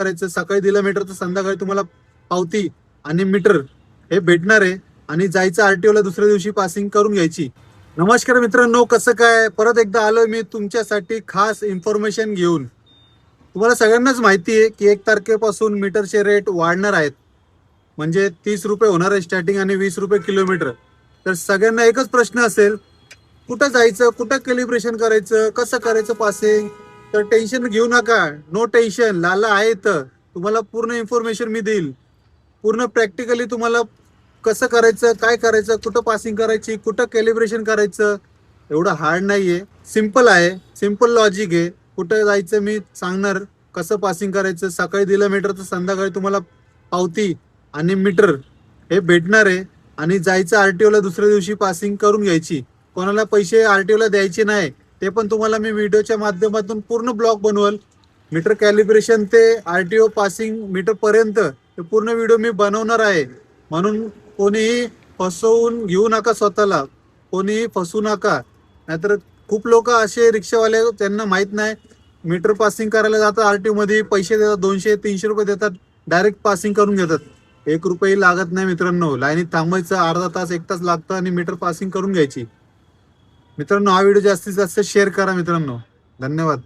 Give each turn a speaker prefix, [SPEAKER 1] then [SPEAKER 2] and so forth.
[SPEAKER 1] करायचं, सकाळी दिलं मीटर तर संध्याकाळी तुम्हाला पावती आणि मीटर हे भेटणार आहे आणि जायचं आरटीओ ला दुसऱ्या दिवशी पासिंग करून घ्यायची. नमस्कार मित्रांनो, कसं काय परत एकदा आलोय मी तुमच्यासाठी खास इन्फॉर्मेशन घेऊन. तुम्हाला सगळ्यांनाच माहिती आहे की 1 तारखेपासून मीटरचे रेट वाढणार आहेत. म्हणजे 30 रुपये होणार आहे स्टार्टिंग आणि 20 रुपये किलोमीटर. तर सगळ्यांना एकच प्रश्न असेल, कुठं जायचं, कुठं कॅलिब्रेशन करायचं, कसं करायचं पासिंग. तर टेन्शन घेऊ नका, नो टेन्शन. लाला आहे तर तुम्हाला पूर्ण इन्फॉर्मेशन मी देईल. पूर्ण प्रॅक्टिकली तुम्हाला कसं करायचं, काय करायचं, कुठं पासिंग करायची, कुठं कॅलिब्रेशन करायचं. एवढं हार्ड नाहीये, सिम्पल आहे, सिम्पल लॉजिक आहे. कुठं जायचं मी सांगणार, कसं पासिंग करायचं, सकाळी दिलं मीटर तर संध्याकाळी तुम्हाला पावती आणि मीटर हे भेटणार आहे आणि जायचं आरटीओ ला दुसऱ्या दिवशी पासिंग करून घ्यायची. कोणाला पैसे आरटीओ ला द्यायचे नाही, ते पण तुम्हाला मी व्हिडिओच्या माध्यमातून पूर्ण ब्लॉग बनवल. मीटर कॅलिब्रेशन ते आरटीओ पासिंग मीटर पर्यंत हे पूर्ण व्हिडिओ मी बनवणार आहे. म्हणून कोणीही फसवून घेऊ नका स्वतःला, कोणीही फसवू नका. नाहीतर खूप लोक असे रिक्षावाले, त्यांना माहित नाही, मीटर पासिंग करायला जातात आरटीओ मध्ये, पैसे देतात, 200-300 रुपये देतात, डायरेक्ट पासिंग करून घेतात. 1 रुपये लागत नाही मित्रांनो. लाईनीत थांबायचं अर्धा तास 1 तास लागतं आणि मीटर पासिंग करून घ्यायची. मित्रांनो, हा व्हिडिओ जास्तीत जास्त शेअर करा मित्रांनो. धन्यवाद.